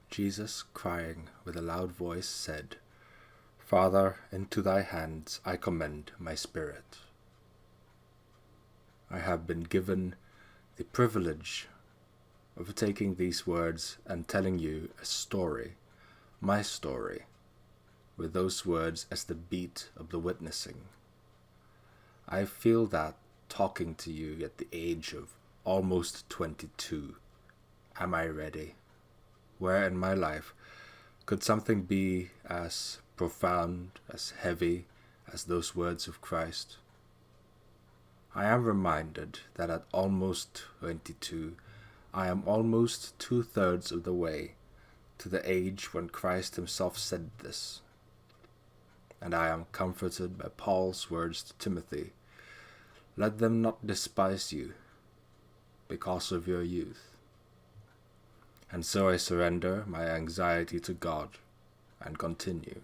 Jesus, crying with a loud voice, said, Father, into thy hands I commend my spirit. I have been given the privilege of taking these words and telling you a story, my story, with those words as the beat of the witnessing. I feel that talking to you at the age of almost 22. Am I ready? Where in my life could something be as profound, as heavy as those words of Christ? I am reminded that at almost 22, I am almost 2/3 of the way to the age when Christ himself said this. And I am comforted by Paul's words to Timothy, let them not despise you because of your youth. And so I surrender my anxiety to God and continue.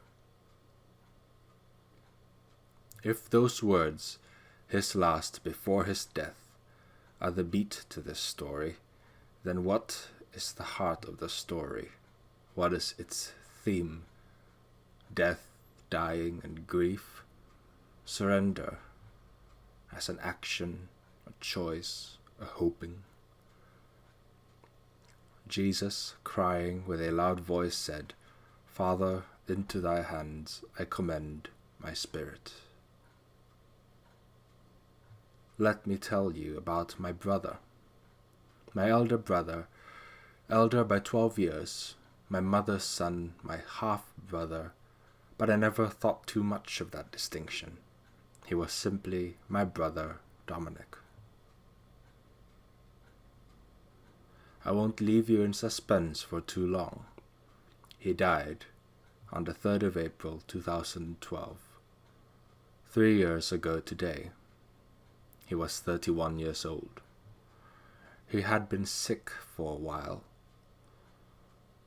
If those words, his last before his death, are the beat to this story, then what is the heart of the story? What is its theme? Death, dying, and grief? Surrender as an action, a choice, a hoping. Jesus, crying with a loud voice, said, Father, into thy hands I commend my spirit. Let me tell you about my brother. My elder brother, elder by 12 years, my mother's son, my half-brother, but I never thought too much of that distinction. He was simply my brother, Dominic. I won't leave you in suspense for too long. He died on the 3rd of April 2012, 3 years ago today. He was 31 years old. He had been sick for a while.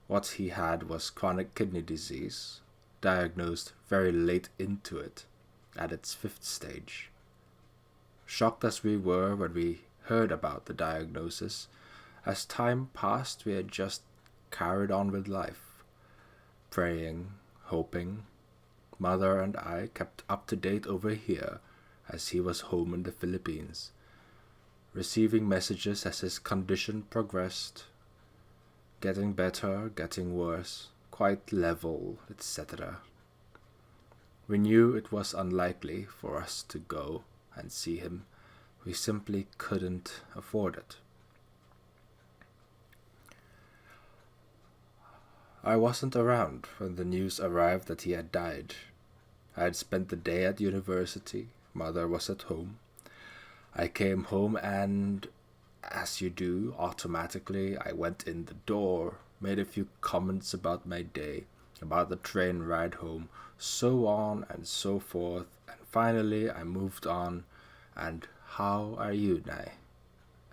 What he had was chronic kidney disease, diagnosed very late into it, at its 5th stage. Shocked as we were when we heard about the diagnosis, as time passed we had just carried on with life, praying, hoping. Mother and I kept up to date over here as he was home in the Philippines, receiving messages as his condition progressed, getting better, getting worse, quite level, etc. We knew it was unlikely for us to go and see him. We simply couldn't afford it. I wasn't around when the news arrived that he had died. I had spent the day at university. Mother was at home. I came home and, as you do, automatically I went in the door, made a few comments about my day, about the train ride home, so on and so forth, and finally I moved on, and how are you, Nai?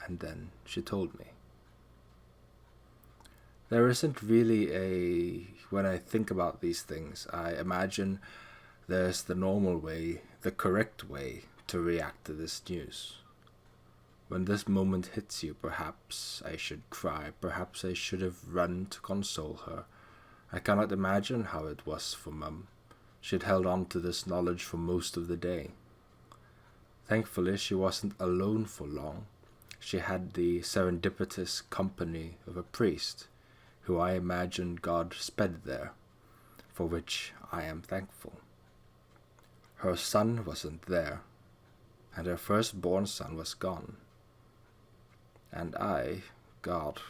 And then she told me. There isn't really when I think about these things, I imagine there's the normal way, the correct way to react to this news. When this moment hits you, perhaps I should cry, perhaps I should have run to console her. I cannot imagine how it was for Mum. She'd held on to this knowledge for most of the day. Thankfully, she wasn't alone for long. She had the serendipitous company of a priest, who I imagine God sped there, for which I am thankful. Her son wasn't there, and her firstborn son was gone. And I, God,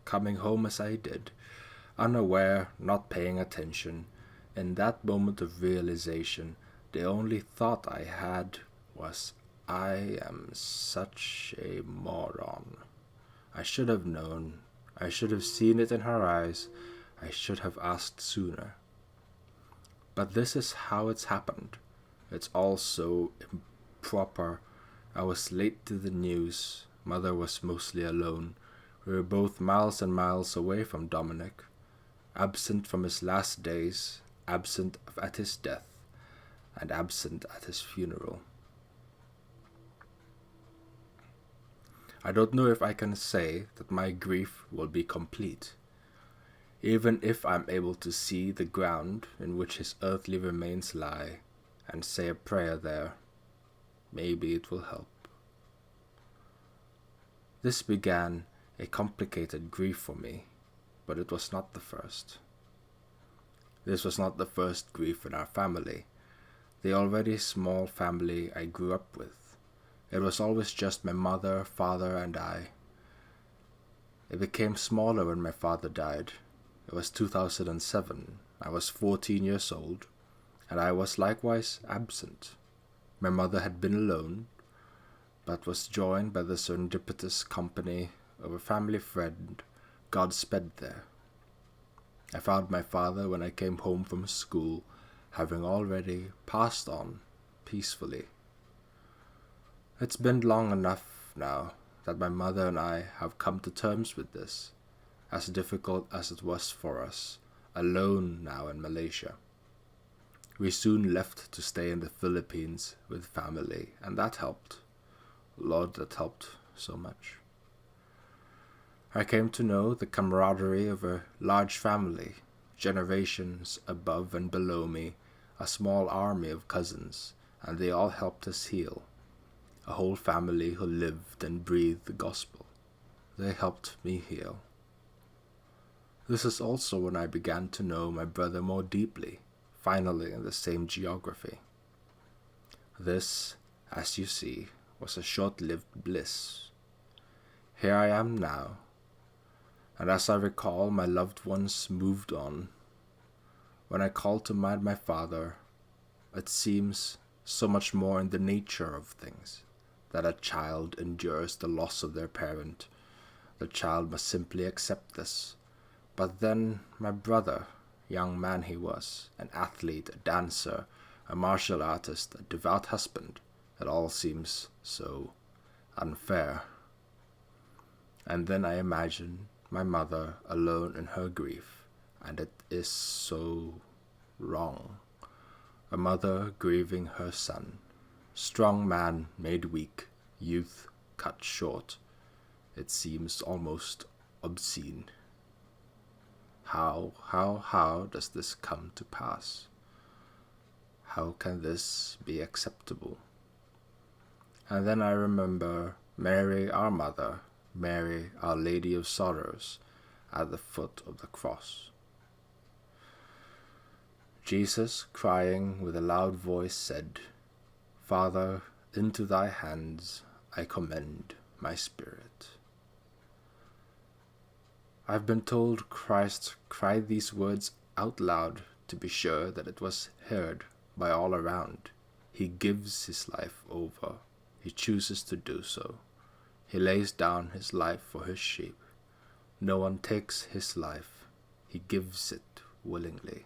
coming home as I did, unaware, not paying attention, in that moment of realization, the only thought I had was, I am such a moron. I should have known. I should have seen it in her eyes. I should have asked sooner. But this is how it's happened. It's all so improper. I was late to the news. Mother was mostly alone. We were both miles and miles away from Dominic, absent from his last days, absent at his death, and absent at his funeral. I don't know if I can say that my grief will be complete. Even if I'm able to see the ground in which his earthly remains lie and say a prayer there, maybe it will help. This began a complicated grief for me, but it was not the first. This was not the first grief in our family, the already small family I grew up with. It was always just my mother, father, and I. It became smaller when my father died. It was 2007. I was 14 years old, and I was likewise absent. My mother had been alone, but was joined by the serendipitous company of a family friend God sped there. I found my father when I came home from school, having already passed on peacefully. It's been long enough now that my mother and I have come to terms with this, as difficult as it was for us, alone now in Malaysia. We soon left to stay in the Philippines with family, and that helped. Lord, that helped so much. I came to know the camaraderie of a large family, generations above and below me, a small army of cousins, and they all helped us heal. A whole family who lived and breathed the gospel. They helped me heal. This is also when I began to know my brother more deeply, finally in the same geography. This, as you see, was a short-lived bliss. Here I am now, and as I recall, my loved ones moved on. When I call to mind my father, it seems so much more in the nature of things, that a child endures the loss of their parent. The child must simply accept this. But then my brother, young man he was, an athlete, a dancer, a martial artist, a devout husband, it all seems so unfair. And then I imagine my mother alone in her grief, and it is so wrong. A mother grieving her son, strong man made weak, youth cut short. It seems almost obscene. How does this come to pass? How can this be acceptable? And then I remember Mary, our mother, Mary, Our Lady of Sorrows, at the foot of the cross. Jesus, crying with a loud voice, said, "Father, into thy hands I commend my spirit." I've been told Christ cried these words out loud to be sure that it was heard by all around. He gives his life over. He chooses to do so. He lays down his life for his sheep. No one takes his life. He gives it willingly.